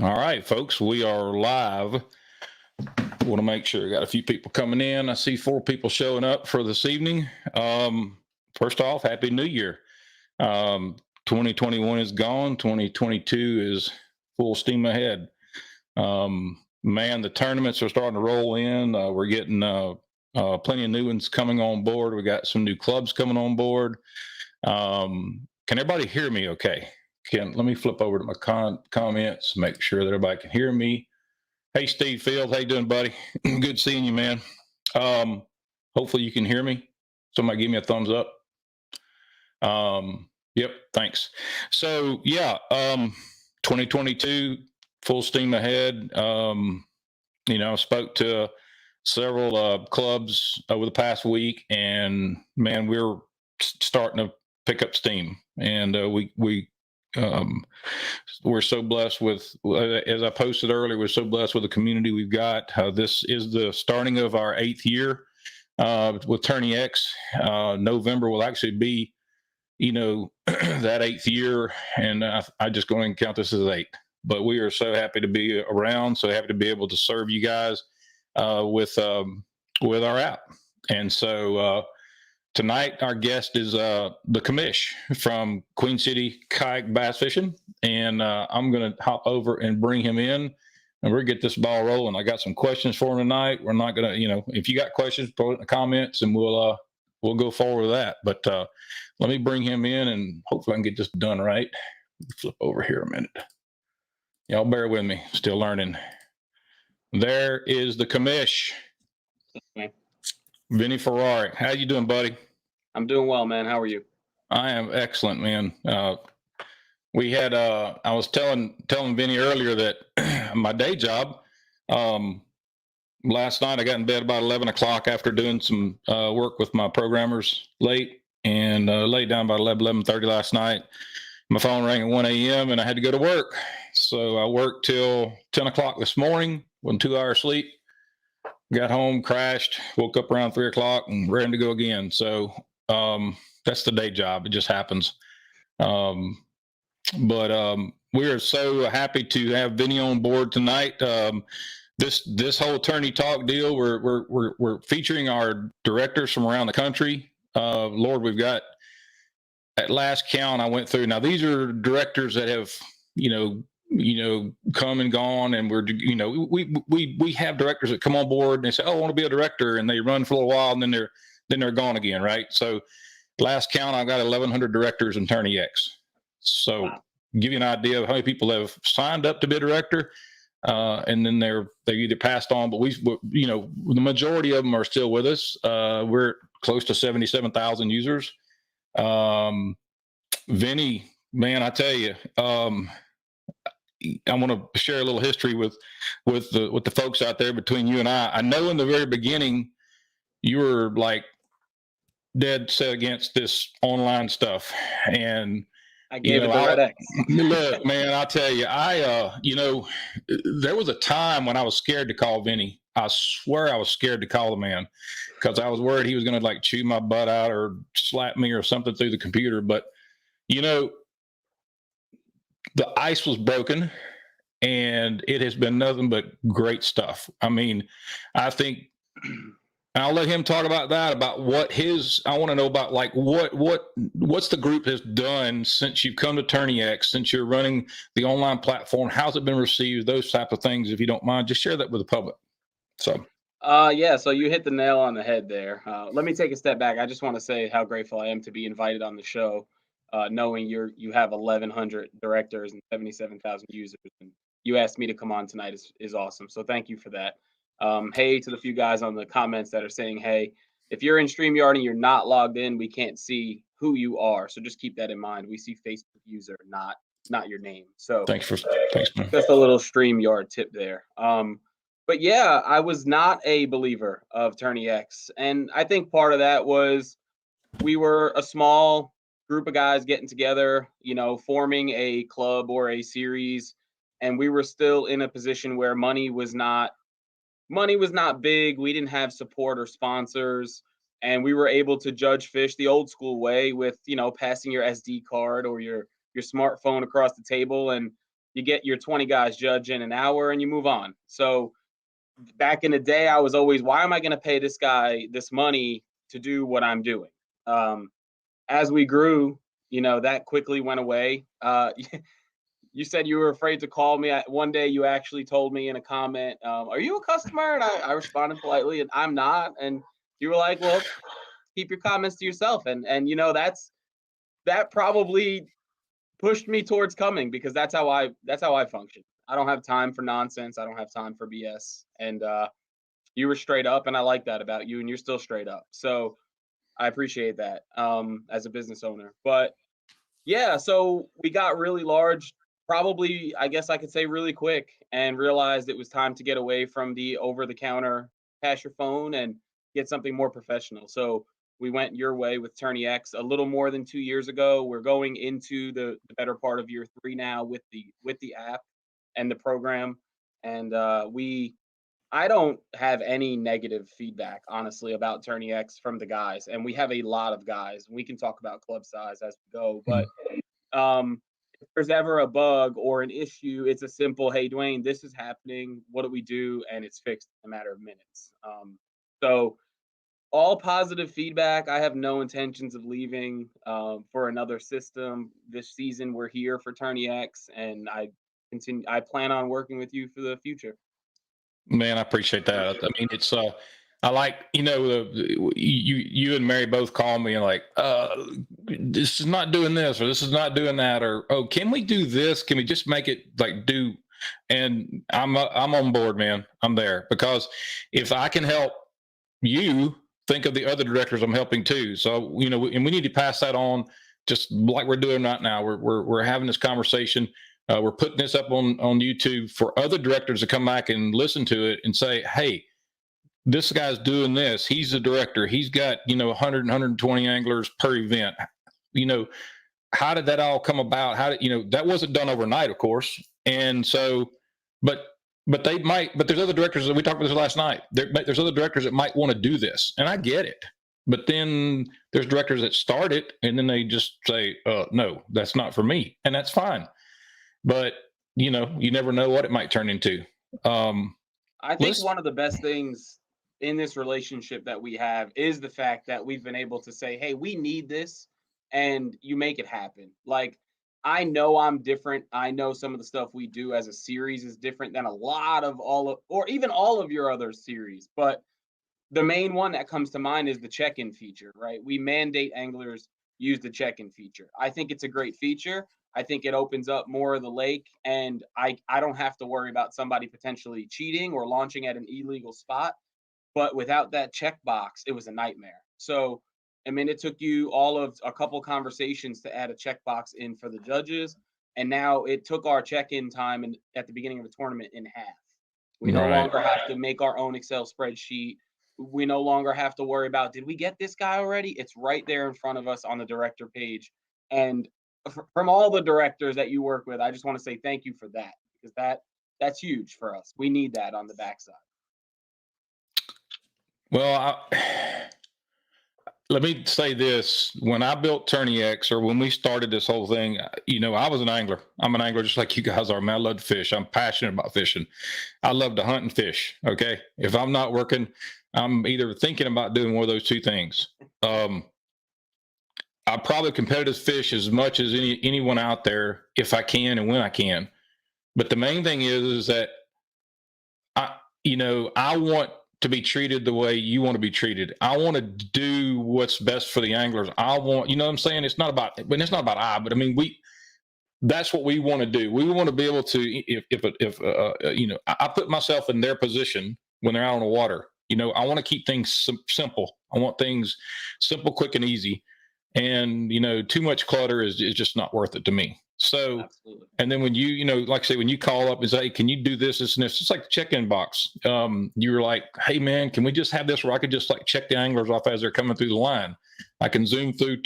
All right, folks, we are live. Want to make sure we got a few people coming in. I see 4 people showing up for this evening. First off, Happy New Year. 2021 is gone. 2022 is full steam ahead. Man, the tournaments are starting to roll in. We're getting plenty of new ones coming on board. We got some new clubs coming on board. Can everybody hear me okay? Let me flip over to my comments, make sure that everybody can hear me. Hey, Steve Field, how you doing, buddy? Good seeing you, man. Hopefully you can hear me. Somebody give me a thumbs up. Yep, thanks. So yeah, 2022, full steam ahead. I spoke to several clubs over the past week, and man, we're starting to pick up steam, and we're so blessed with, as I posted earlier, we're so blessed with the community we've got. This is the starting of our 8th year with Tourney X. November will actually be, that 8th year, and I just go and count this as 8. But we are so happy to be around, so happy to be able to serve you guys with our app. And so tonight, our guest is the Commish from Queen City Kayak Bass Fishing, and I'm going to hop over and bring him in, and we're going to get this ball rolling. I got some questions for him tonight. We're not going to, if you got questions, put it in the comments, and we'll go forward with that. But let me bring him in, and hopefully I can get this done right. Flip over here a minute. Y'all bear with me. Still learning. There is the Commish. Vinny Ferreri. How you doing, buddy? I'm doing well, man. How are you? I am excellent, man. We had I was telling Vinny earlier that my day job, last night I got in bed about 11 o'clock after doing some work with my programmers late, and laid down about 11:30 last night. My phone rang at 1 a.m. and I had to go to work. So I worked till 10 o'clock this morning, with 2 hours sleep. Got home, crashed, woke up around 3 o'clock and ready to go again. So that's the day job. It just happens. But we are so happy to have Vinny on board tonight. This whole attorney talk deal, we're featuring our directors from around the country. Lord, we've got, at last count I went through. Now these are directors that have, come and gone, and we have directors that come on board and they say, "Oh, I want to be a director," and they run for a little while, and then they're gone again, right? So last count, I've got 1,100 directors in Tourney X. So wow. Give you an idea of how many people have signed up to be a director, and then they're either passed on, but the majority of them are still with us. We're close to 77,000 users. Vinny, man, I tell you, I want to share a little history with the folks out there between you and I. I know in the very beginning you were like dead set against this online stuff, and I gave it the red X. Look, man, I tell you, there was a time when I was scared to call Vinny. I swear I was scared to call the man because I was worried he was going to like chew my butt out or slap me or something through the computer. But the ice was broken, and it has been nothing but great stuff. I mean, I think I'll let him talk about that, about I want to know about like what's the group has done since you've come to Tourney X, since you're running the online platform. How's it been received? Those type of things, if you don't mind, just share that with the public. So. Yeah, so you hit the nail on the head there. Let me take a step back. I just want to say how grateful I am to be invited on the show, knowing you have 1,100 directors and 77,000 users, and you asked me to come on tonight is awesome. So thank you for that. Hey to the few guys on the comments that are saying, hey, if you're in StreamYard and you're not logged in, we can't see who you are. So just keep that in mind. We see Facebook user, not your name. So thanks, man. Just a little StreamYard tip there. But yeah, I was not a believer of Tourney X. And I think part of that was we were a small group of guys getting together, forming a club or a series. And we were still in a position where money was not big. We didn't have support or sponsors. And we were able to judge fish the old school way with, passing your SD card or your smartphone across the table. And you get your 20 guys judge in an hour and you move on. So back in the day, I was always, why am I going to pay this guy this money to do what I'm doing? As we grew, that quickly went away. You said you were afraid to call me. One day you actually told me in a comment, are you a customer? And I responded politely, and I'm not. And you were like, well, keep your comments to yourself. And that probably pushed me towards coming, because that's how I function. I don't have time for nonsense. I don't have time for BS. And you were straight up, and I like that about you, and you're still straight up. So I appreciate that as a business owner. But yeah, so we got really large, probably, I guess I could say really quick, and realized it was time to get away from the over-the-counter cash your phone and get something more professional. So we went your way with Tourney X a little more than 2 years ago. We're going into the better part of year 3 now with the app and the program. And I don't have any negative feedback, honestly, about Tourney X from the guys. And we have a lot of guys. We can talk about club size as we go. But if there's ever a bug or an issue, it's a simple, hey, Dwayne, this is happening. What do we do? And it's fixed in a matter of minutes. So all positive feedback. I have no intentions of leaving for another system. This season, we're here for Tourney X, and I plan on working with you for the future. Man, I appreciate that. I mean, it's I like, you and Mary both call me and like, this is not doing this, or this is not doing that, or, oh, can we do this? Can we just make it like do? And I'm on board, man. I'm there, because if I can help you, think of the other directors I'm helping too. So, and we need to pass that on, just like we're doing right now. We're having this conversation. We're putting this up on YouTube for other directors to come back and listen to it and say, hey, this guy's doing this. He's a director. He's got, 100, 120 anglers per event. How did that all come about? How did, that wasn't done overnight, of course. And so, but there's other directors that we talked about this last night. There's other directors that might want to do this, and I get it. But then there's directors that start it and then they just say, no, that's not for me. And that's fine. But, you never know what it might turn into. I think one of the best things in this relationship that we have is the fact that we've been able to say, hey, we need this, and you make it happen. Like, I know I'm different. I know some of the stuff we do as a series is different than a lot of or even all of your other series. But the main one that comes to mind is the check-in feature, right? We mandate anglers use the check-in feature. I think it's a great feature. I think it opens up more of the lake, and I don't have to worry about somebody potentially cheating or launching at an illegal spot. But without that checkbox, it was a nightmare. So, I mean, it took you all of a couple conversations to add a checkbox in for the judges, and now it took our check-in time at the beginning of the tournament in half. We no longer have to make our own Excel spreadsheet. We no longer have to worry about, did we get this guy already? It's right there in front of us on the director page. And from all the directors that you work with, I just want to say thank you for that, because that's huge for us. We need that on the backside. Well, let me say this. When I built Tourney X, or when we started this whole thing, I was an angler. I'm an angler just like you guys are. Man, I love to fish. I'm passionate about fishing. I love to hunt and fish. Okay. If I'm not working, I'm either thinking about doing one of those two things. I probably competitive fish as much as anyone out there, if I can and when I can. But the main thing is that I want to be treated the way you want to be treated. I want to do what's best for the anglers. I want, what I'm saying? It's not about, but I mean, that's what we want to do. We want to be able to, if I put myself in their position when they're out on the water. I want to keep things simple. I want things simple, quick, and easy. And, too much clutter is just not worth it to me. So, absolutely. And then when you, like I say, when you call up and say, hey, can you do this, and this, it's like the check-in box. You're like, hey man, can we just have this where I could just like check the anglers off as they're coming through the line? I can zoom through,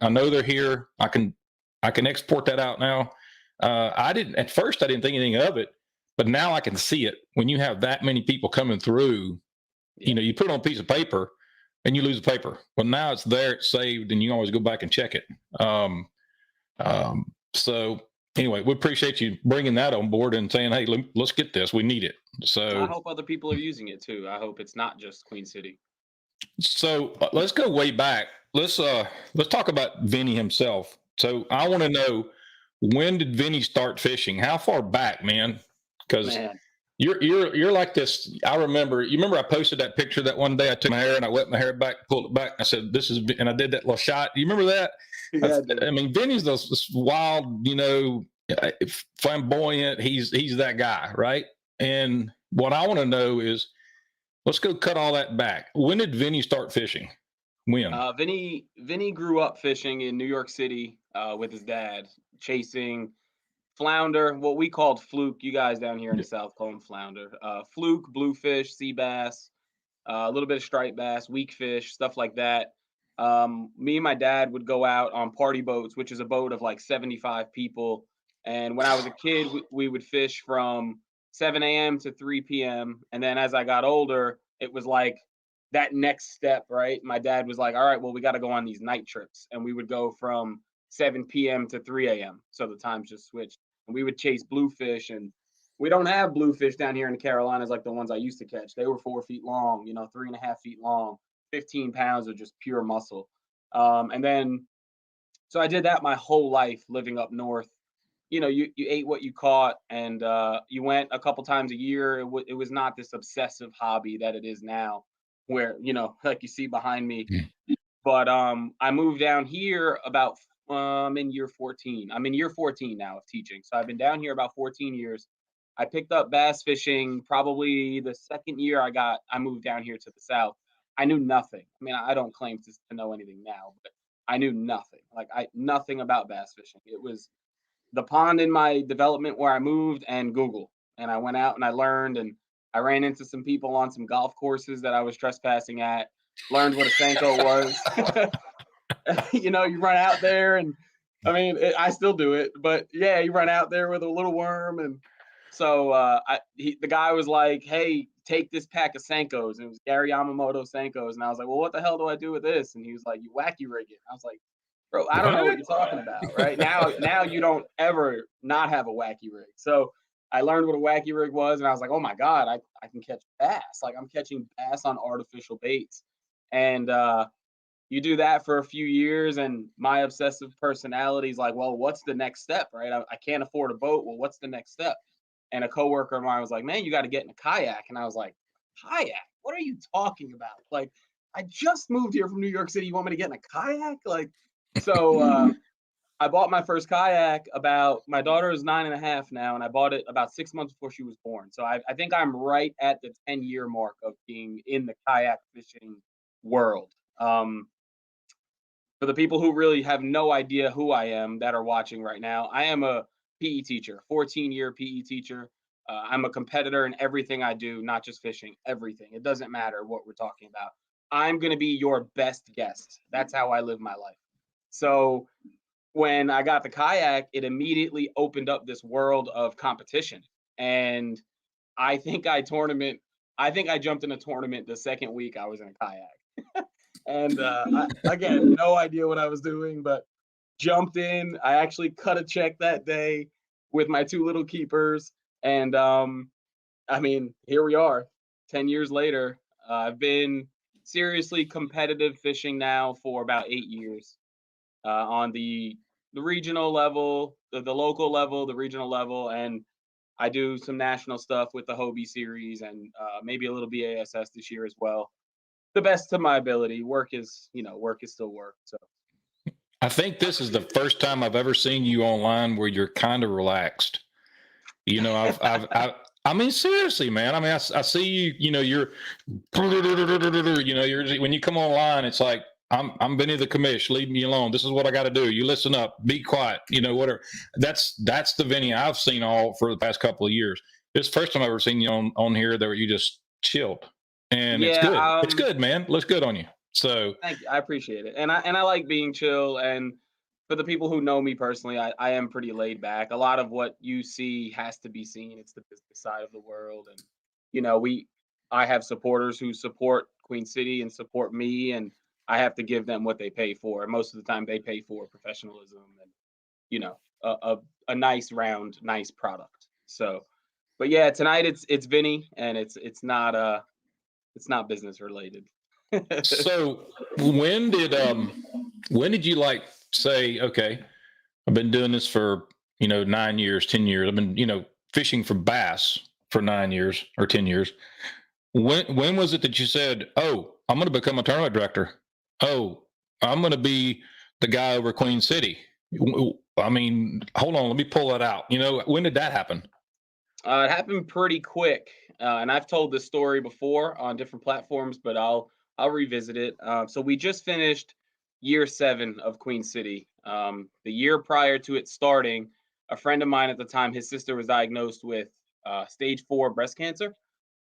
I know they're here. I can export that out now. At first I didn't think anything of it, but now I can see it. When you have that many people coming through, you put it on a piece of paper and you lose the paper. Well, now it's there, it's saved, and you always go back and check it. So anyway, we appreciate you bringing that on board and saying, "Hey, let's get this. We need it." I So, hope other people are using it too. I hope it's not just Queen City. let's go way back. Let's talk about Vinny himself. So, I want to know, when did Vinny start fishing? How far back, man? Because Man, you're like this. I remember. You remember I posted that picture that one day I took my hair and I wet my hair back, pulled it back. And I said, "This is," and I did that little shot. You remember that? yeah, dude. I mean, Vinny's this wild, flamboyant. He's that guy, right? And what I want to know is, let's go cut all that back. When did Vinny start fishing? When? Vinny grew up fishing in New York City with his dad, chasing flounder, what we called fluke. You guys down here in the South call them flounder. Fluke, bluefish, sea bass, a little bit of striped bass, weak fish, stuff like that. Me and my dad would go out on party boats, which is a boat of like 75 people. And when I was a kid, we would fish from 7 a.m. to 3 p.m. And then as I got older, it was like that next step, right? My dad was like, all right, well, we got to go on these night trips. And we would go from 7 p.m. to 3 a.m. So the times just switched. And we would chase bluefish. And we don't have bluefish down here in the Carolinas like the ones I used to catch. They were 4 feet long, 3.5 feet long, 15 pounds of just pure muscle. And then, so I did that my whole life living up north. You ate what you caught, and you went a couple times a year. It was not this obsessive hobby that it is now, where, like you see behind me. But I moved down here about in year 14. I'm in year 14 now of teaching. So I've been down here about 14 years. I picked up bass fishing probably the second year I moved down here to the South. I knew nothing. I mean, I don't claim to know anything now, but I knew nothing. Like nothing about bass fishing. It was the pond in my development where I moved and Google. And I went out and I learned, and I ran into some people on some golf courses that I was trespassing at, learned what a Senko was. You run out there and I mean, I still do it, but yeah, you run out there with a little worm. And so the guy was like, "Hey, take this pack of Senkos." And it was Gary Yamamoto Senkos. And I was like, "Well, what the hell do I do with this?" And he was like, "You wacky rig it." I was like, "Bro, I don't know what What? you're talking about, right?" Now you don't ever not have a wacky rig. So I learned what a wacky rig was, and I was like, "Oh my God, I can catch bass. Like I'm catching bass on artificial baits." And you do that for a few years, and my obsessive personality is like, well, what's the next step, right? I can't afford a boat. Well, what's the next step? And a coworker of mine was like, man, you got to get in a kayak. And I was like, kayak? What are you talking about? Like, I just moved here from New York City. You want me to get in a kayak? Like, so I bought my first kayak my daughter is 9.5 now, and I bought it about 6 months before she was born. So I think I'm right at the 10-year mark of being in the kayak fishing world. For the people who really have no idea who I am that are watching right now, I am a PE teacher, 14-year PE teacher. I'm a competitor in everything I do, not just fishing, everything. It doesn't matter what we're talking about. I'm going to be your best guest. That's how I live my life. So when I got the kayak, it immediately opened up this world of competition. And I think I think I jumped in a tournament the second week I was in a kayak. And again, no idea what I was doing, but jumped in. I actually cut a check that day with my two little keepers. And I mean, here we are 10 years later. I've been seriously competitive fishing now for about 8 years on the regional level, the local level, the regional level. And I do some national stuff with the Hobie series and maybe a little BASS this year as well. The best to my ability. Work is still work. So I think this is the first time I've ever seen you online where you're kind of relaxed. I mean, seriously, man. I mean, I see you. You're when you come online, it's like I'm Vinny the Commish. Leave me alone. This is what I got to do. You listen up. Be quiet. Whatever. That's the Vinny I've seen all for the past couple of years. This is the first time I've ever seen you on here that you just chilled, and it's yeah, good. It's good, man. Looks good on you. So thank you. I appreciate it, and I like being chill. And for the people who know me personally, I am pretty laid back. A lot of what you see has to be seen. It's the business side of the world, and you know we I have supporters who support Queen City and support me, and I have to give them what they pay for. And most of the time, they pay for professionalism and a nice round, nice product. So, but yeah, tonight it's Vinny, and it's not business related. So when did you like say, okay, I've been doing this for 9 years, 10 years. I've been fishing for bass for 9 years or 10 years. When was it that you said, oh, I'm going to become a tournament director? Oh, I'm going to be the guy over Queen City. I mean, hold on, let me pull that out. When did that happen? It happened pretty quick, and I've told this story before on different platforms, but I'll revisit it. So we just finished year 7 of Queen City. The year prior to it starting, a friend of mine at the time, his sister was diagnosed with stage 4 breast cancer.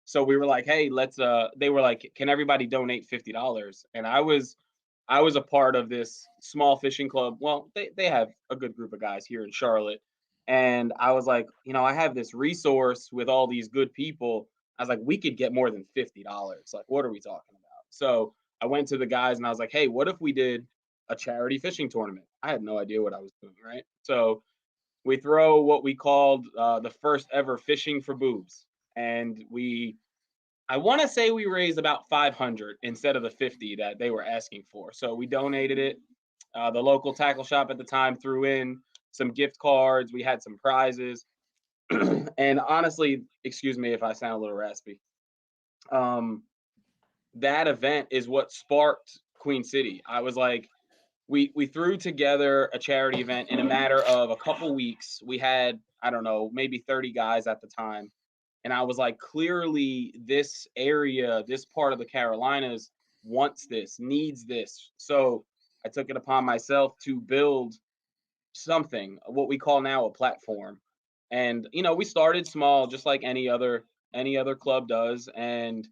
So we were like, hey, let's. They were like, can everybody donate $50? And I was a part of this small fishing club. Well, they have a good group of guys here in Charlotte. And I was like, I have this resource with all these good people. I was like, we could get more than $50. Like, what are we talking about? So I went to the guys and I was like, hey, what if we did a charity fishing tournament? I had no idea what I was doing, right? So we throw what we called the first ever fishing for boobs. And I want to say we raised about 500 instead of the 50 that they were asking for. So we donated it. The local tackle shop at the time threw in some gift cards. We had some prizes. And honestly, excuse me if I sound a little raspy. Um, that event is what sparked Queen City. I was like, we threw together a charity event in a matter of a couple weeks. We had, I don't know, maybe 30 guys at the time. And I was like, clearly this area, this part of the Carolinas wants this, needs this. So I took it upon myself to build something, what we call now a platform. And we started small, just like any other club does. And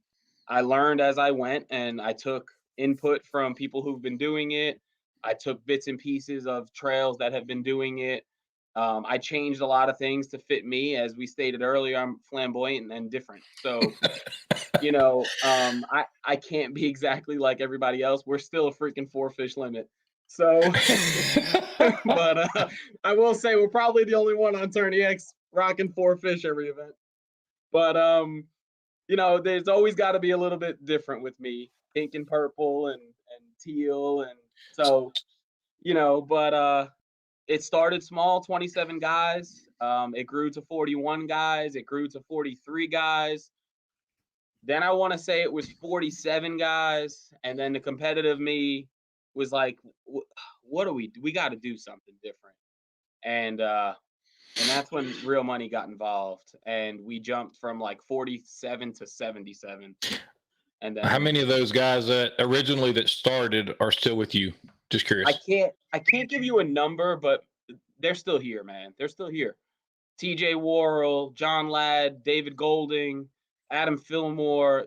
I learned as I went, and I took input from people who've been doing it. I took bits and pieces of trails that have been doing it. I changed a lot of things to fit me. As we stated earlier, I'm flamboyant and different. So, I can't be exactly like everybody else. We're still a freaking 4 fish limit. So, but I will say we're probably the only one on Tourney X rocking 4 fish every event. But there's always got to be a little bit different with me, pink and purple and teal, and so But it started small, 27 guys. It grew to 41 guys. It grew to 43 guys. Then I want to say it was 47 guys, and then the competitive me was like, "What do? We got to do something different." And that's when real money got involved, and we jumped from like 47 to 77. And How then many of those guys that originally that started are still with you? Just curious. I can't give you a number, but they're still here, man. They're still here. TJ Worrell, John Ladd, David Golding, Adam Fillmore,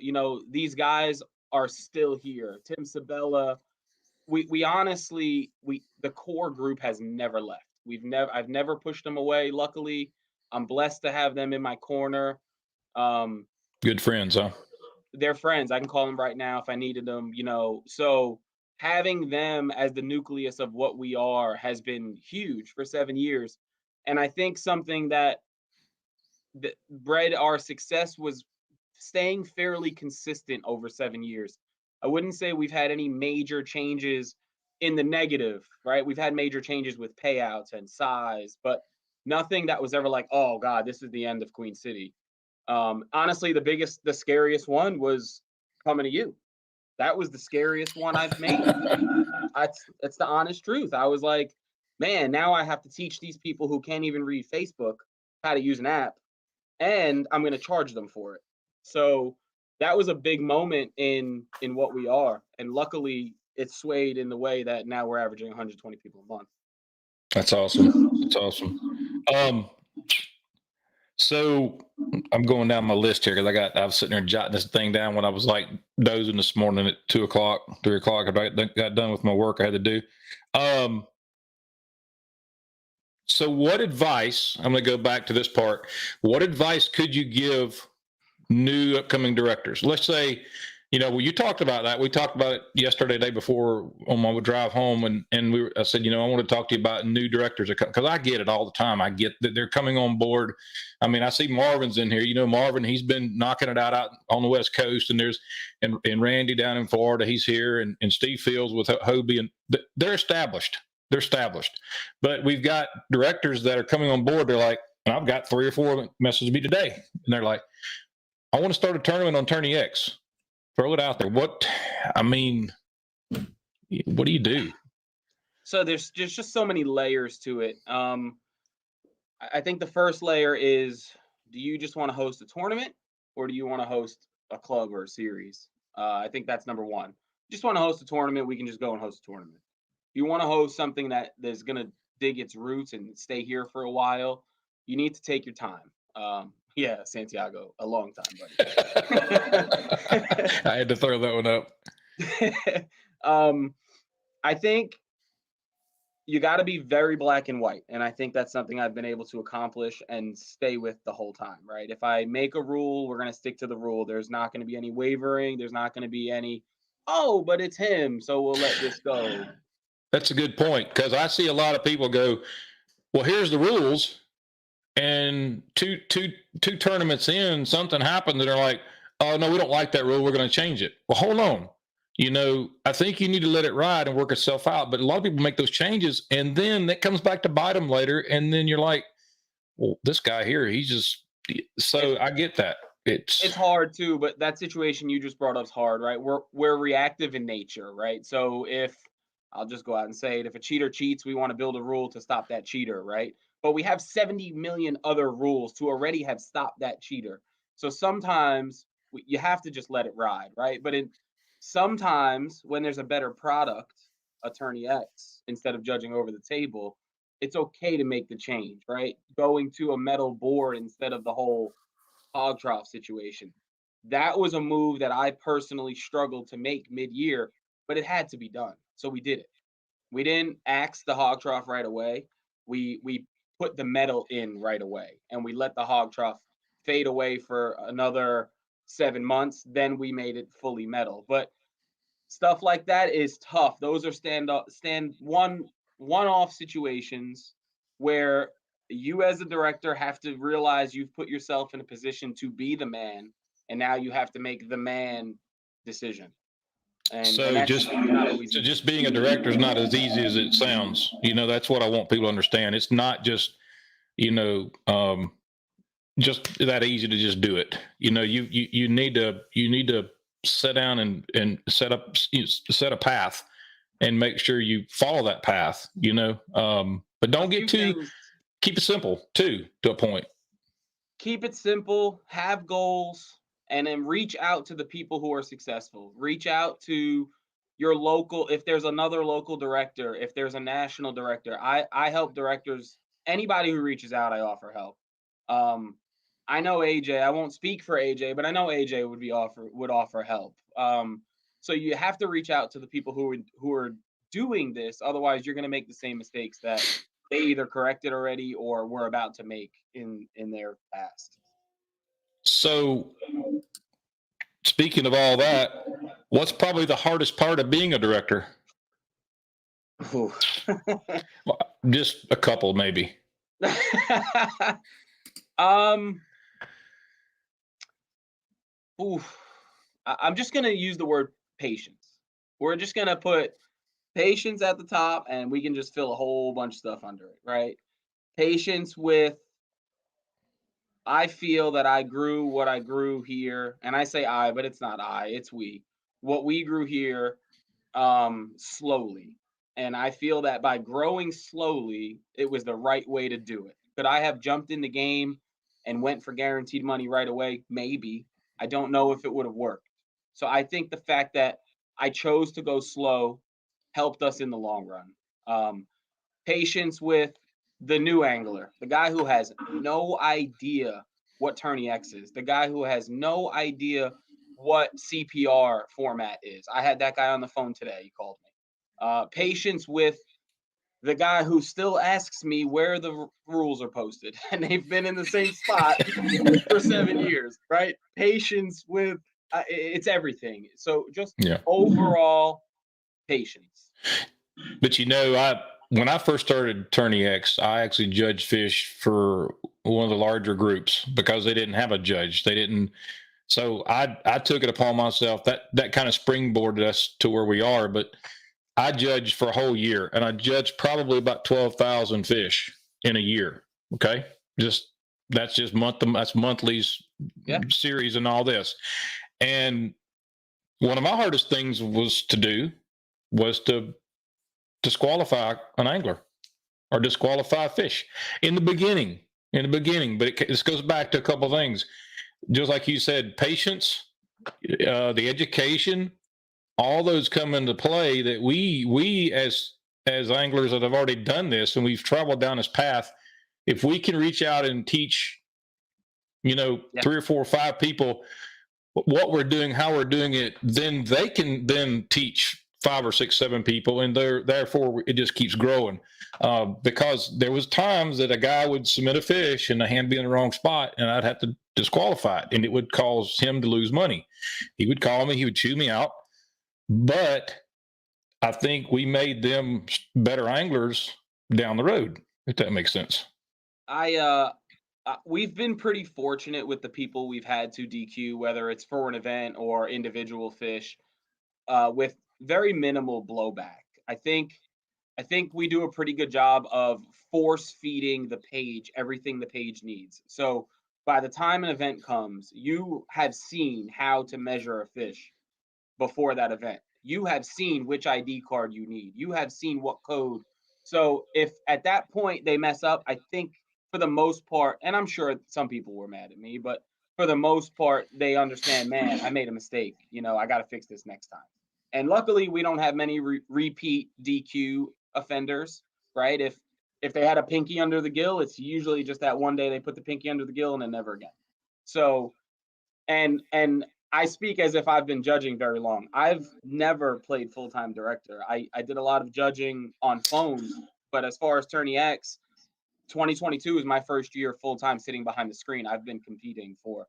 these guys are still here. Tim Sabella. We honestly, the core group has never left. I've never pushed them away. Luckily, I'm blessed to have them in my corner. Good friends, huh? They're friends. I can call them right now if I needed them, So having them as the nucleus of what we are has been huge for 7 years. And I think something that bred our success was staying fairly consistent over 7 years. I wouldn't say we've had any major changes in the negative, right? We've had major changes with payouts and size, but nothing that was ever like, oh God, this is the end of Queen City. Honestly, the scariest one was coming to you. That was the scariest one I've made. It's the honest truth. I was like, man, now I have to teach these people who can't even read Facebook how to use an app, and I'm going to charge them for it. So that was a big moment in what we are, and luckily it swayed in the way that now we're averaging 120 people a month. That's awesome. That's awesome. So I'm going down my list here because I was sitting there jotting this thing down when I was like dozing this morning at 2:00, 3:00. I got done with my work I had to do. So what advice, I'm going to go back to this part. What advice could you give new upcoming directors? Let's say, Well, you talked about that. We talked about it yesterday, day before on my drive home, and I said, I want to talk to you about new directors because I get it all the time. I get that they're coming on board. I mean, I see Marvin's in here. Marvin, he's been knocking it out on the West Coast, and there's and Randy down in Florida, he's here, and Steve Fields with Hobie, and they're established. They're established, but we've got directors that are coming on board. They're like, and I've got 3 or 4 messages me today, and they're like, I want to start a tournament on Tourney X. Throw it out there. What do you do? So there's just so many layers to it. I think the first layer is, do you just want to host a tournament, or do you want to host a club or a series? I think that's number one. Just want to host a tournament, we can just go and host a tournament. If you want to host something that is going to dig its roots and stay here for a while, you need to take your time. Yeah, Santiago, a long time, buddy. I had to throw that one up. I think you got to be very black and white. And I think that's something I've been able to accomplish and stay with the whole time, right? If I make a rule, we're going to stick to the rule. There's not going to be any wavering. There's not going to be any, oh, but it's him, so we'll let this go. That's a good point, because I see a lot of people go, well, here's the rules. And two tournaments in, something happened that are like, oh, no, we don't like that rule. We're going to change it. Well, hold on. I think you need to let it ride and work itself out. But a lot of people make those changes, and then that comes back to bite them later. And then you're like, well, this guy here, he's just so I get that. It's hard too, but that situation you just brought up is hard, right? We're reactive in nature, right? So if I'll just go out and say it, if a cheater cheats, we want to build a rule to stop that cheater, right? But we have 70 million other rules to already have stopped that cheater. So sometimes you have to just let it ride, right? But sometimes when there's a better product, Attorney X, instead of judging over the table, it's okay to make the change, right? Going to a metal board instead of the whole hog trough situation. That was a move that I personally struggled to make mid-year, but it had to be done. So we did it. We didn't axe the hog trough right away. We put the metal in right away, and we let the hog trough fade away for another 7 months. Then we made it fully metal. But stuff like that is tough. Those are one-off situations where you as a director have to realize you've put yourself in a position to be the man, and now you have to make the man decision. And just being a director is not as easy as it sounds. That's what I want people to understand. It's not just, just that easy to just do it. You need to sit down and set a path and make sure you follow that path, but don't get keep it simple too, to a point. Keep it simple, have goals, and then reach out to the people who are successful. Reach out to your local, if there's another local director, if there's a national director. I help directors. Anybody who reaches out, I offer help. I know AJ, I won't speak for AJ, but I know AJ would offer help. So you have to reach out to the people who are doing this. Otherwise, you're going to make the same mistakes that they either corrected already or were about to make in their past. So, speaking of all that, what's probably the hardest part of being a director? Just a couple, maybe. I'm just going to use the word patience. We're just going to put patience at the top, and we can just fill a whole bunch of stuff under it, right? Patience with, I feel that I grew what I grew here, and I say I, but it's not I, it's we. What we grew here slowly. And I feel that by growing slowly, it was the right way to do it. Could I have jumped in the game and went for guaranteed money right away? Maybe. I don't know if it would have worked. So I think the fact that I chose to go slow helped us in the long run. Patience with the new angler, the guy who has no idea what Tourney X is, the guy who has no idea what CPR format is. I had that guy on the phone today. He called me. Patience with the guy who still asks me where the rules are posted, and they've been in the same spot for 7 years, right? Patience with It's everything. So just Yeah. overall patience. But when I first started Tourney X, I actually judged fish for one of the larger groups because they didn't have a judge. They didn't. So I took it upon myself that kind of springboarded us to where we are. But I judged for a whole year, and I judged probably about 12,000 fish in a year. Okay, that's just that's monthlies, series, and all this. And one of my hardest things was to disqualify an angler or disqualify fish in the beginning. But this goes back to a couple of things. Just like you said, patience, the education, all those come into play that we as anglers that have already done this and we've traveled down this path, if we can reach out and teach, 3 or 4 or 5 people what we're doing, how we're doing it, then they can then teach 5 or 6, 7 people, and therefore it just keeps growing. Because there was times that a guy would submit a fish and the hand be in the wrong spot, and I'd have to disqualify it, and it would cause him to lose money. He would call me, he would chew me out, but I think we made them better anglers down the road, if that makes sense. We've been pretty fortunate with the people we've had to DQ, whether it's for an event or individual fish, with very minimal blowback. I think we do a pretty good job of force feeding the page everything the page needs. So by the time an event comes, you have seen how to measure a fish before that event. You have seen which ID card you need. You have seen what code. So if at that point they mess up, I think for the most part, and I'm sure some people were mad at me, but for the most part, they understand, man, I made a mistake. I got to fix this next time. And luckily, we don't have many repeat DQ offenders, right? If they had a pinky under the gill, it's usually just that one day they put the pinky under the gill and then never again. So, and I speak as if I've been judging very long. I've never played full-time director. I did a lot of judging on phones, but as far as Tourney X, 2022 is my first year full-time sitting behind the screen. I've been competing for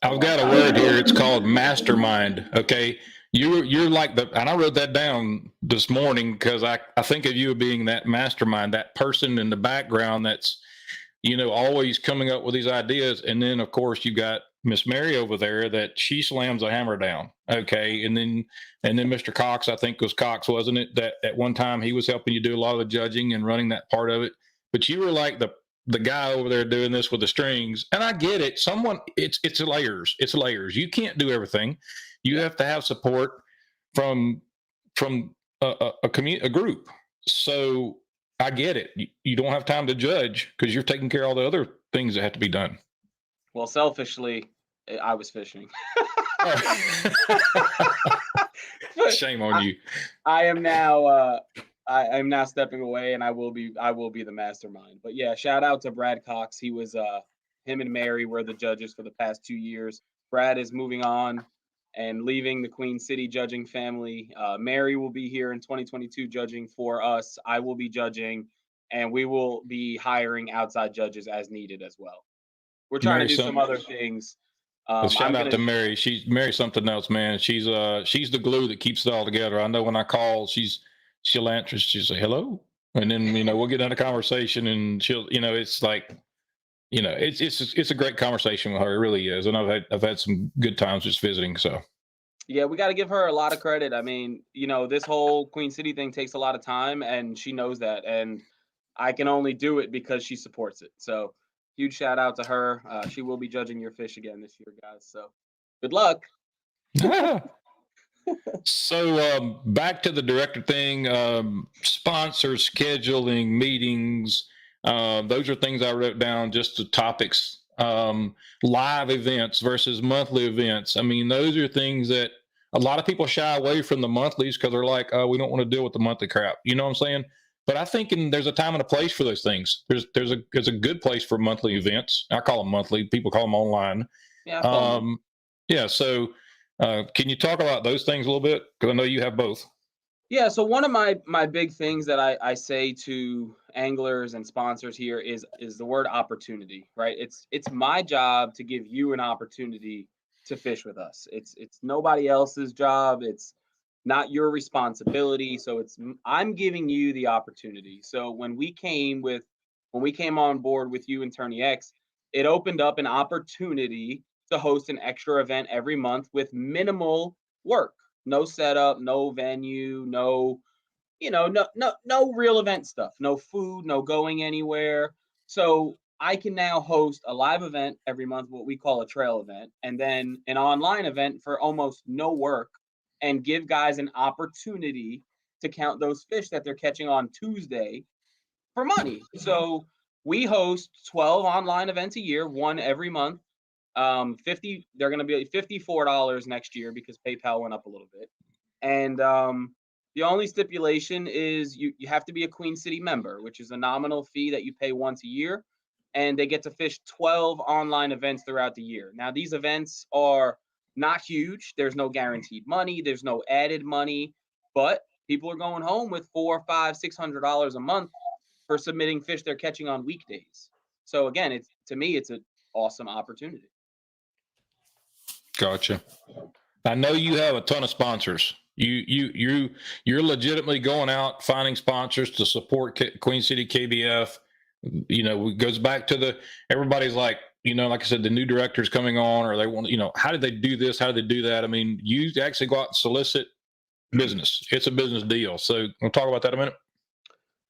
I've got a word here. It's called mastermind. Okay. You're like and I wrote that down this morning because I think of you being that mastermind, that person in the background that's, always coming up with these ideas. And then of course you got Miss Mary over there that she slams a hammer down. Okay. And then Mr. Cox, I think was Cox, wasn't it? That at one time he was helping you do a lot of the judging and running that part of it. But you were like the guy over there doing this with the strings. And I get it. It's layers. It's layers. You can't do everything. You have to have support from a group. So I get it. You don't have time to judge because you're taking care of all the other things that have to be done. Well, selfishly, I was fishing. Shame on you. I am now I'm now stepping away, and I will be the mastermind. But yeah, shout out to Brad Cox. He was him and Mary were the judges for the past 2 years. Brad is moving on and leaving the Queen City judging family. Mary will be here in 2022 judging for us. I will be judging, and we will be hiring outside judges as needed as well. We're trying to do some other things. Shout out to Mary. Mary's something else, man. She's the glue that keeps it all together. I know when I call, she'll answer. She'll say hello, and then we'll get into conversation, and she'll it's like it's a great conversation with her. It really is, and I've had some good times just visiting. So yeah, we got to give her a lot of credit. I mean, this whole Queen City thing takes a lot of time, and she knows that, and I can only do it because she supports it. So huge shout out to her. She will be judging your fish again this year, guys. So good luck. So back to the director thing, sponsors, scheduling, meetings. Those are things I wrote down, just the topics, live events versus monthly events. I mean, those are things that a lot of people shy away from the monthlies because they're like, oh, we don't want to deal with the monthly crap. You know what I'm saying? But I think there's a time and a place for those things. There's a good place for monthly events. I call them monthly. People call them online. Yeah. Yeah. So can you talk about those things a little bit? Because I know you have both. Yeah. So one of my big things that I say to anglers and sponsors here is the word opportunity, right? It's my job to give you an opportunity to fish with us. It's nobody else's job. It's not your responsibility. So I'm giving you the opportunity. So when we came on board with you and Tourney X, it opened up an opportunity to host an extra event every month with minimal work. No setup, no venue, no no real event stuff, no food, no going anywhere. So I can now host a live event every month, what we call a trail event, and then an online event for almost no work, and give guys an opportunity to count those fish that they're catching on Tuesday for money. So we host 12 online events a year, one every month. 50, they're going to be $54 next year because PayPal went up a little bit. And the only stipulation is you have to be a Queen City member, which is a nominal fee that you pay once a year. And they get to fish 12 online events throughout the year. Now, these events are not huge. There's no guaranteed money. There's no added money. But people are going home with $400, $500, $600 a month for submitting fish they're catching on weekdays. So again, to me, it's an awesome opportunity. Gotcha. I know you have a ton of sponsors. You're legitimately going out finding sponsors to support Queen City KBF. It goes back to everybody's like, like I said, the new directors coming on, or they want, how did they do this? How did they do that? I mean, you actually go out and solicit business. It's a business deal. So we'll talk about that in a minute.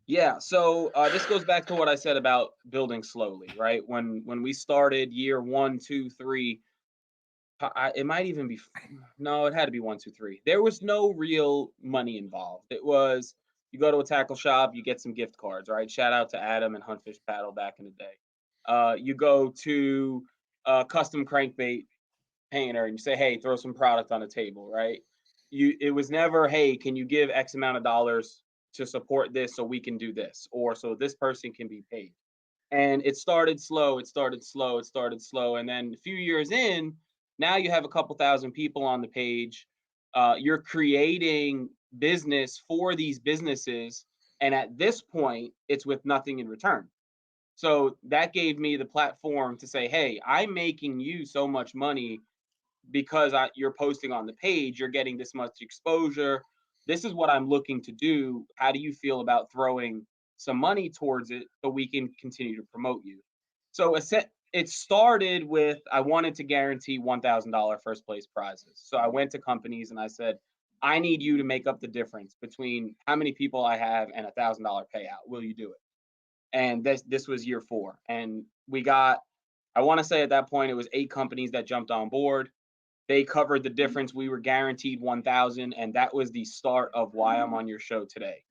Yeah. So this goes back to what I said about building slowly, right? When we started year 1, 2, 3, it might even be, no, it had to be 1, 2, 3. There was no real money involved. It was, you go to a tackle shop, you get some gift cards, right? Shout out to Adam and Huntfish Paddle back in the day. You go to a custom crankbait painter and you say, hey, throw some product on the table, right? It was never, hey, can you give X amount of dollars to support this so we can do this, or so this person can be paid. And it started slow. And then a few years in, now you have a couple thousand people on the page. You're creating business for these businesses. And at this point, it's with nothing in return. So that gave me the platform to say, hey, I'm making you so much money because you're posting on the page. You're getting this much exposure. This is what I'm looking to do. How do you feel about throwing some money towards it so we can continue to promote you? So it started with, I wanted to guarantee $1,000 first place prizes. So I went to companies and I said, I need you to make up the difference between how many people I have and $1,000 payout. Will you do it? And this was year 4. And we got, I want to say at that point, it was 8 companies that jumped on board. They covered the difference. We were guaranteed 1,000. And that was the start of why I'm on your show today.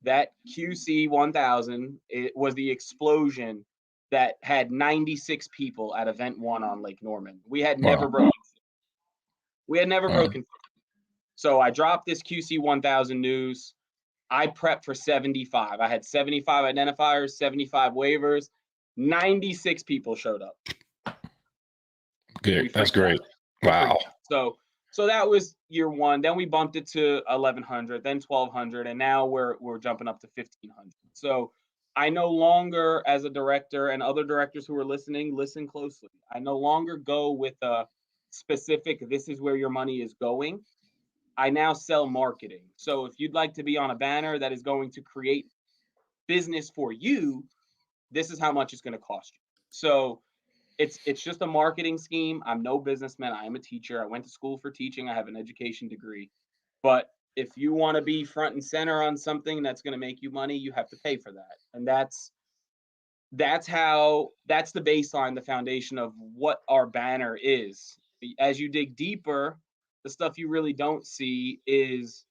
That QC 1000, it was the explosion that had 96 people at event 1 on Lake Norman. We had never broken. We had never broken. So I dropped this QC 1000 news. I prepped for 75. I had 75 identifiers, 75 waivers. 96 people showed up. Good. That's great. Wow. So that was year 1. Then we bumped it to 1,100, then 1,200, and now we're jumping up to 1,500. So I no longer, as a director, and other directors who are listening, listen closely. I no longer go with a specific, this is where your money is going. I now sell marketing. So if you'd like to be on a banner that is going to create business for you, this is how much it's going to cost you. So it's just a marketing scheme. I'm no businessman. I am a teacher. I went to school for teaching. I have an education degree. But if you want to be front and center on something that's going to make you money, you have to pay for that. And that's the baseline, the foundation of what our banner is. As you dig deeper, the stuff you really don't see is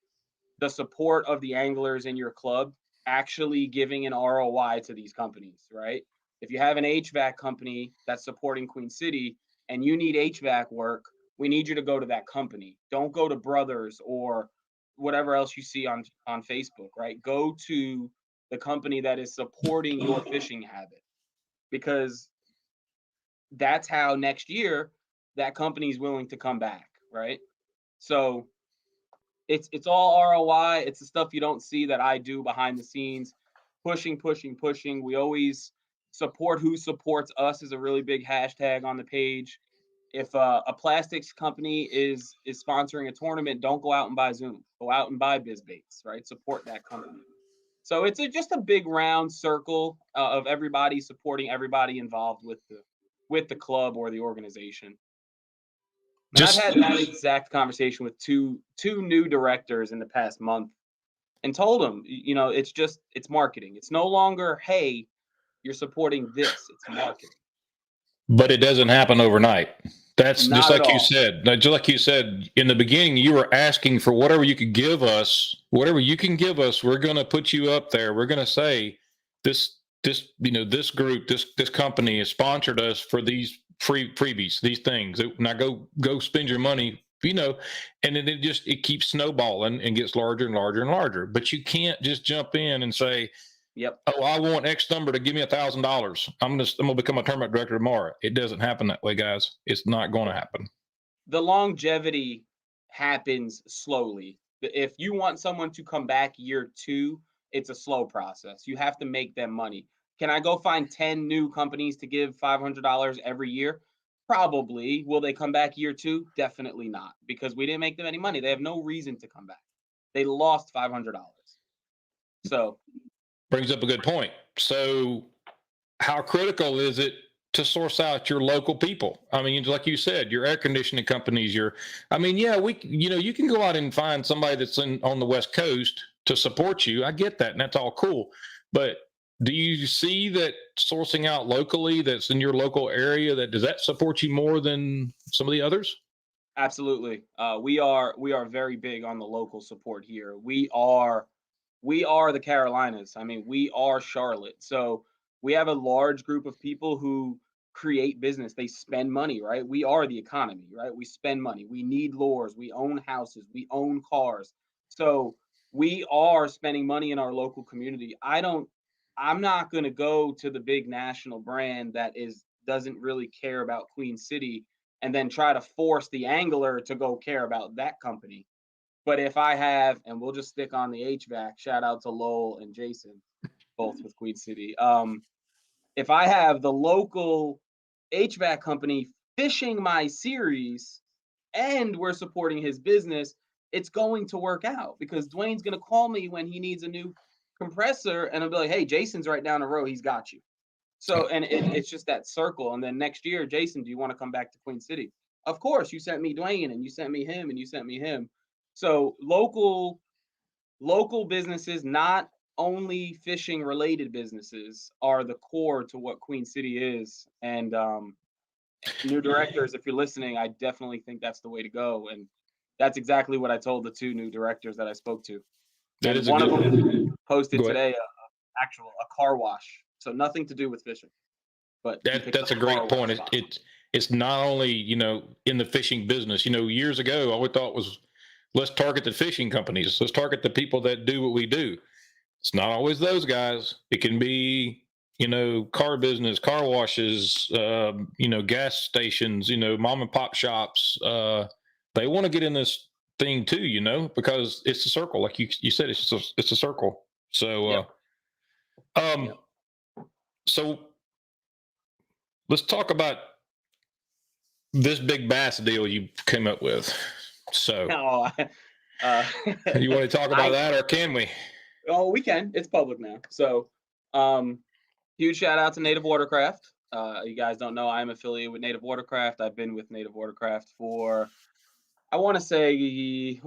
the support of the anglers in your club actually giving an ROI to these companies, right? If you have an HVAC company that's supporting Queen City and you need HVAC work, we need you to go to that company. Don't go to Brothers or whatever else you see on Facebook, right? Go to the company that is supporting your fishing habit, because that's how next year that company is willing to come back, right? So it's all ROI. It's the stuff you don't see that I do behind the scenes, pushing. We always support who supports us is a really big hashtag on the page. If a plastics company is sponsoring a tournament, don't go out and buy Zoom. Go out and buy BizBaits, right? Support that company. So it's just a big round circle of everybody supporting everybody involved with the club or the organization. And I've had that exact conversation with two new directors in the past month, and told them, you know, it's marketing. It's no longer, hey, you're supporting this. It's marketing. But it doesn't happen overnight. That's Not just at like you all. said. Just like you said in the beginning, you were asking for whatever you could give us. Whatever you can give us, we're going to put you up there. We're going to say this this group, this company has sponsored us for these freebies, these things. Now go spend your money, and then it keeps snowballing and gets larger and larger and larger. But you can't just jump in and say, yep, oh, I want X number to give me $1,000. I'm gonna become a tournament director tomorrow. It doesn't happen that way, guys. It's not going to happen. The longevity happens slowly. If you want someone to come back year 2, it's a slow process. You have to make them money. Can I go find 10 new companies to give $500 every year? Probably. Will they come back year 2? Definitely not, because we didn't make them any money. They have no reason to come back. They lost $500. So brings up a good point. So how critical is it to source out your local people? I mean, like you said, your air conditioning companies, you can go out and find somebody that's on the West Coast to support you. I get that, and that's all cool. But do you see that sourcing out locally, that's in your local area, does that support you more than some of the others? Absolutely. We are very big on the local support here. We are the Carolinas. I mean, we are Charlotte. So we have a large group of people who create business. They spend money, right? We are the economy, right? We spend money. We need lures. We own houses. We own cars. So we are spending money in our local community. I'm not going to go to the big national brand that doesn't really care about Queen City and then try to force the angler to go care about that company. But if I have, and we'll just stick on the HVAC, shout out to Lowell and Jason, both with Queen City. If I have the local HVAC company fishing my series and we're supporting his business, it's going to work out, because Dwayne's going to call me when he needs a new compressor, and I'll be like, hey, Jason's right down the road. He's got you. So, and it's just that circle. And then next year, Jason, do you want to come back to Queen City? Of course, you sent me Dwayne, and you sent me him, and you sent me him. So local businesses, not only fishing related businesses, are the core to what Queen City is. And new directors, if you're listening, I definitely think that's the way to go. And that's exactly what I told the 2 new directors that I spoke to. That and one of them posted today a car wash. So nothing to do with fishing. But that's a great point. It's not only, in the fishing business. Years ago, all we thought was, let's target the fishing companies. Let's target the people that do what we do. It's not always those guys. It can be, car business, car washes, gas stations, mom and pop shops. They want to get in this thing too, because it's a circle. Like you said, it's a circle. So, so let's talk about this big bass deal you came up with. So, you want to talk about that, or can we? Oh, we can. It's public now. So, huge shout out to Native Watercraft. You guys don't know, I'm affiliated with Native Watercraft. I've been with Native Watercraft for, I want to say,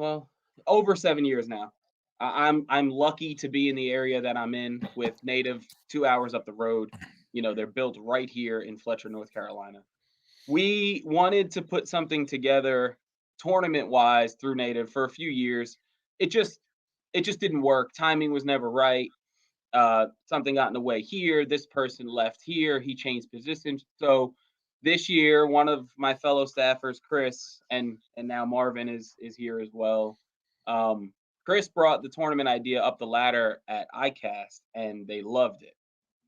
over 7 years now. I'm lucky to be in the area that I'm in with Native, 2 hours up the road. They're built right here in Fletcher, North Carolina. We wanted to put something together tournament-wise through Native for a few years. It just didn't work. Timing was never right. Something got in the way here. This person left here. He changed positions. So this year, one of my fellow staffers, Chris, and now Marvin is here as well. Chris brought the tournament idea up the ladder at ICAST, and they loved it.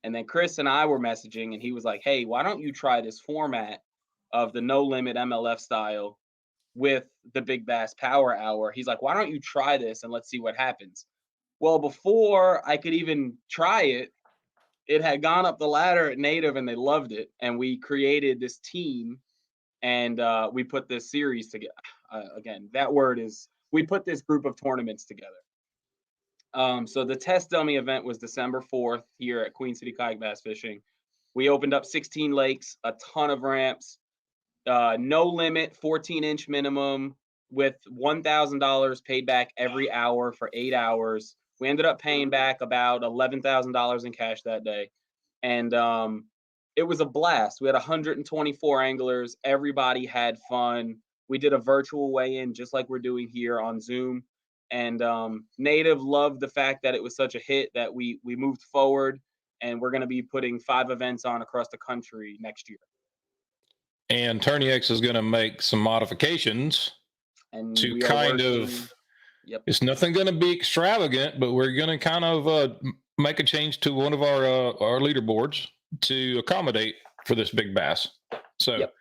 And then Chris and I were messaging, and he was like, hey, why don't you try this format of the no limit MLF style with the Big Bass Power Hour? He's like, why don't you try this and let's see what happens? Well, before I could even try it, it had gone up the ladder at Native and they loved it. And we created this team and we put this series together. Again, that word is we put this group of tournaments together. So the test dummy event was December 4th here at Queen City Kayak Bass Fishing. We opened up 16 lakes, a ton of ramps, no limit, 14-inch minimum, with $1,000 paid back every hour for 8 hours. We ended up paying back about $11,000 in cash that day, and it was a blast. We had 124 anglers. Everybody had fun. We did a virtual weigh-in just like we're doing here on Zoom, and Native loved the fact that it was such a hit that we moved forward, and we're going to be putting 5 events on across the country next year. And Tourney X is going to make some modifications And to we are kind working, of, yep. It's nothing going to be extravagant, but we're going to kind of make a change to one of our leaderboards to accommodate for this big bass. So Yep.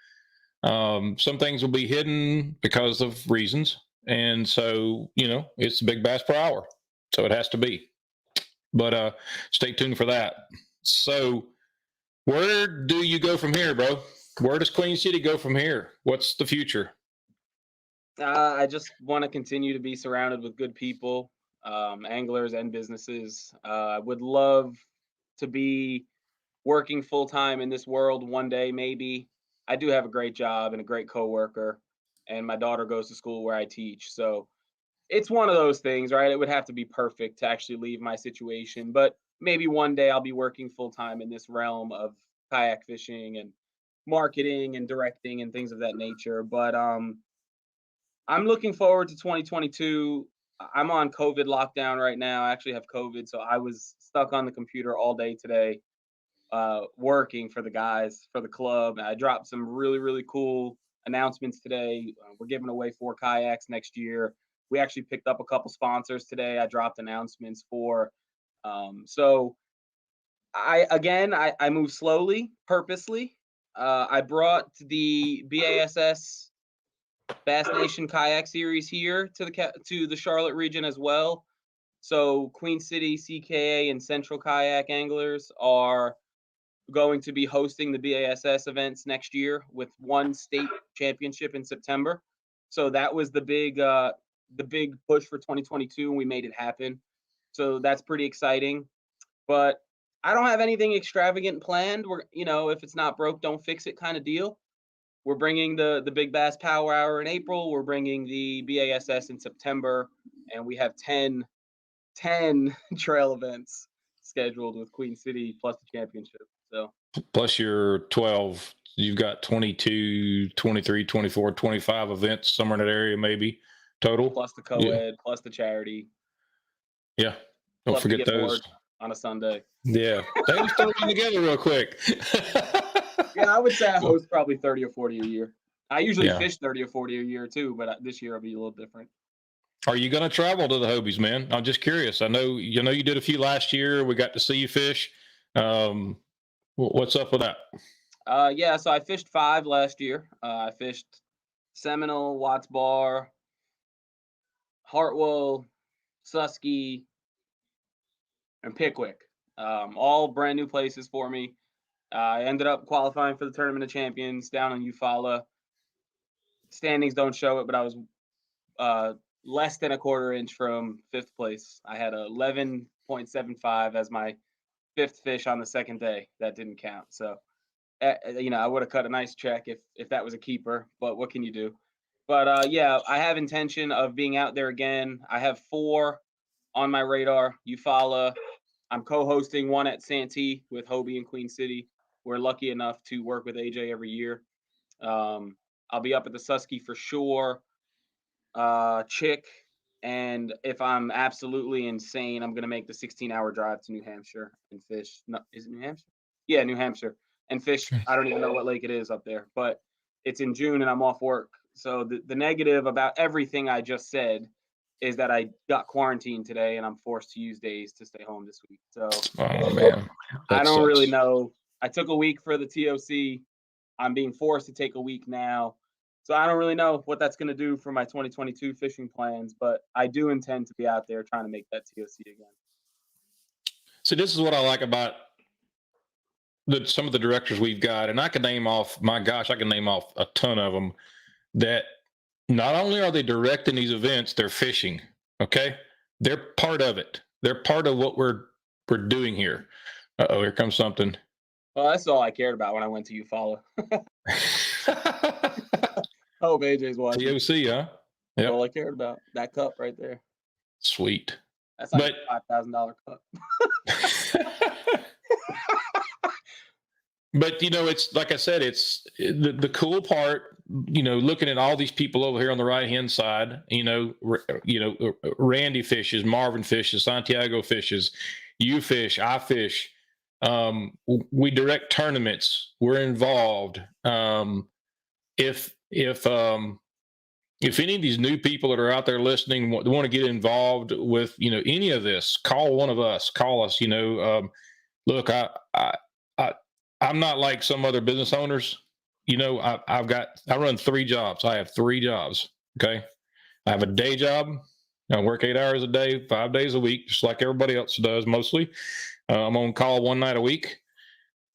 Some things will be hidden because of reasons. And so, it's big bass per hour. So it has to be. But stay tuned for that. So where do you go from here, bro? Where does Queen City go from here? What's the future? I just want to continue to be surrounded with good people, anglers and businesses. I would love to be working full time in this world one day, maybe. I do have a great job and a great coworker, and my daughter goes to school where I teach. So it's one of those things, right? It would have to be perfect to actually leave my situation, but maybe one day I'll be working full time in this realm of kayak fishing and marketing and directing and things of that nature. But I'm looking forward to 2022. I'm on COVID lockdown right now. I actually have COVID, so I was stuck on the computer all day today, working for the guys for the club. I dropped some really, really cool announcements today. We're giving away 4 kayaks next year. We actually picked up a couple sponsors today. I dropped announcements for. So I move slowly, purposely. I brought the BASS Bass Nation Kayak Series here to the Charlotte region as well. So Queen City, CKA, and Central Kayak Anglers are going to be hosting the BASS events next year with one state championship in September. So that was the big push for 2022, and we made it happen. So that's pretty exciting. But I don't have anything extravagant planned. If it's not broke, don't fix it kind of deal. We're bringing the Big Bass Power Hour in April. We're bringing the BASS in September, and we have 10 trail events scheduled with Queen City plus the championship. So plus your 12, you've got 22, 23, 24, 25 events somewhere in that area, maybe total. Plus the co-ed, plus the charity. Yeah. Don't forget those. On a Sunday. Yeah. They just throw them together real quick. Yeah, I would say I host probably 30 or 40 a year. I usually fish 30 or 40 a year too, but this year will be a little different. Are you going to travel to the Hobies, man? I'm just curious. I know you did a few last year. We got to see you fish. What's up with that? Yeah, so I fished 5 last year. I fished Seminole, Watts Bar, Hartwell, Susky, and Pickwick. All brand new places for me. I ended up qualifying for the Tournament of Champions down in Eufaula. Standings don't show it, but I was less than a quarter inch from 5th place. I had 11.75 as my 5th fish on the second day. That didn't count. So, I would have cut a nice check if that was a keeper, but what can you do? But yeah, I have intention of being out there again. I have 4 on my radar. Eufaula. I'm co-hosting one at Santee with Hobie and Queen City. We're lucky enough to work with AJ every year. I'll be up at the Susky for sure. Chick, and if I'm absolutely insane, I'm gonna make the 16-hour drive to New Hampshire and fish. No, is it New Hampshire? Yeah, New Hampshire, and fish. I don't even know what lake it is up there, but it's in June and I'm off work. So the negative about everything I just said is that I got quarantined today and I'm forced to use days to stay home this week. So oh man, I don't really know. I took a week for the TOC. I'm being forced to take a week now. So I don't really know what that's going to do for my 2022 fishing plans, but I do intend to be out there trying to make that TOC again. So this is what I like about some of the directors we've got, and I can name off, my gosh, I can name off a ton of them, that not only are they directing these events, they're fishing. Okay. They're part of it. They're part of what we're doing here. Uh-oh, here comes something. Well, that's all I cared about when I went to Eufaula. Oh, AJ's watching. TOC, huh? That's all I cared about. That cup right there. Sweet. That's like a $5,000 cup. But it's like I said, it's the cool part. Looking at all these people over here on the right hand side. Randy fishes, Marvin fishes, Santiago fishes, you fish, I fish. We direct tournaments. We're involved. If any of these new people that are out there listening want to get involved with any of this, call one of us. Call us. Look, I'm not like some other business owners. I run 3 jobs. I have 3 jobs. Okay. I have a day job. I work 8 hours a day, 5 days a week, just like everybody else does mostly. I'm on call 1 night a week.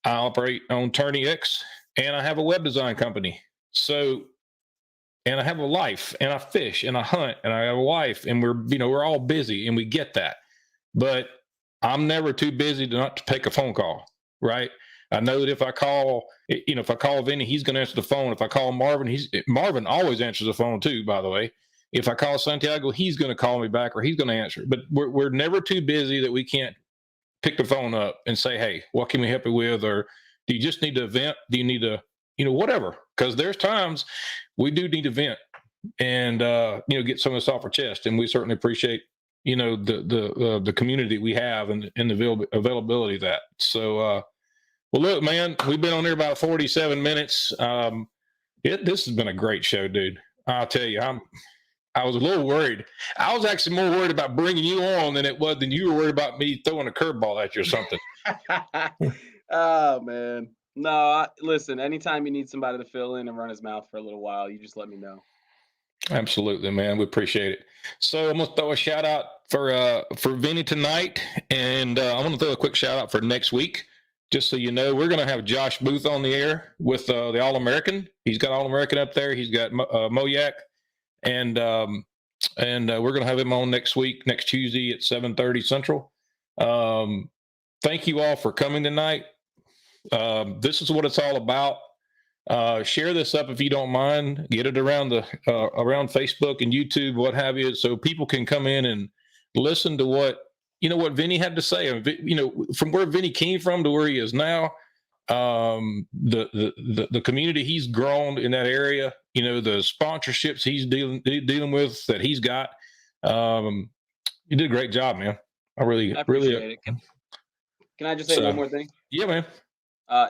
I operate on Tourney X, and I have a web design company. So, and I have a life, and I fish, and I hunt, and I have a wife, and we're all busy, and we get that. But I'm never too busy not to take a phone call, right? I know that if I call Vinny, he's going to answer the phone. If I call Marvin, Marvin always answers the phone too, by the way. If I call Santiago, he's going to call me back, or he's going to answer. But we're never too busy that we can't pick the phone up and say, hey, what can we help you with? Or do you just need to vent? Do you need to, whatever? Because there's times we do need to vent and, get some of this off our chest. And we certainly appreciate, the community we have and the availability of that. So, well, look, man, we've been on here about 47 minutes. This has been a great show, dude. I'll tell you, I was a little worried. I was actually more worried about bringing you on than you were worried about me throwing a curveball at you or something. Oh, man. No, listen, anytime you need somebody to fill in and run his mouth for a little while, you just let me know. Absolutely, man. We appreciate it. So I'm going to throw a shout out for Vinny tonight. And I want to throw a quick shout out for next week. Just so you know, we're going to have Josh Booth on the air with the All-American. He's got All-American up there. He's got Moyak. And we're going to have him on next Tuesday at 7:30 Central. Thank you all for coming tonight. This is what it's all about. Share this up if you don't mind. Get it around around Facebook and YouTube, what have you, so people can come in and listen to what Vinny had to say. From where Vinny came from to where he is now. The community he's grown in that area, the sponsorships he's dealing with that he's got. You did a great job, man. I appreciate it. Can I just say one more thing? Yeah, man.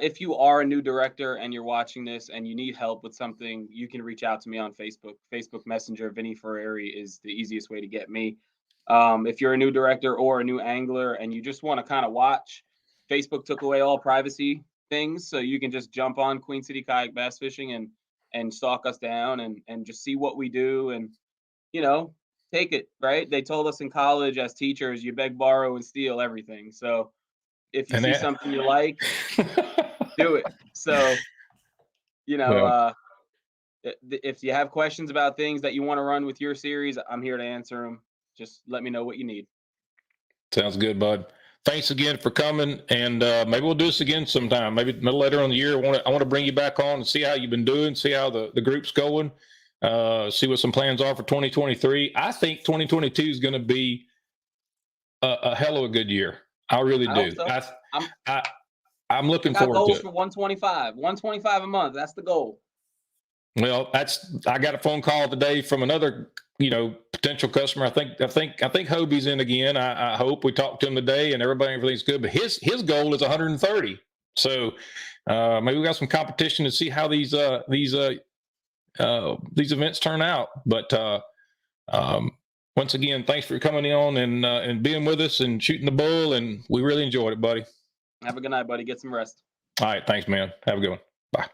If you are a new director and you're watching this and you need help with something, you can reach out to me on Facebook Messenger. Vinny Ferreri is the easiest way to get me. If you're a new director or a new angler and you just want to kind of watch, Facebook took away all privacy things, so you can just jump on Queen City Kayak Bass Fishing and stalk us down and just see what we do and take it, right? They told us in college as teachers, you beg, borrow, and steal everything. So if you see something you like, do it. So if you have questions about things that you want to run with your series, I'm here to answer them. Just let me know what you need. Sounds good, bud. Thanks again for coming, and maybe we'll do this again sometime. Maybe later on in the year. I want to bring you back on and see how you've been doing, see how the group's going, see what some plans are for 2023. I think 2022 is going to be a hell of a good year. I really do. So. I'm looking forward to it. Goals for 125 a month. That's the goal. Well, I got a phone call today from another, potential customer. I think Hobie's in again. I hope. We talked to him today and everything's good, but his goal is 130. So maybe we got some competition to see how these events turn out. But once again, thanks for coming on and being with us and shooting the bull. And we really enjoyed it, buddy. Have a good night, buddy. Get some rest. All right. Thanks, man. Have a good one. Bye.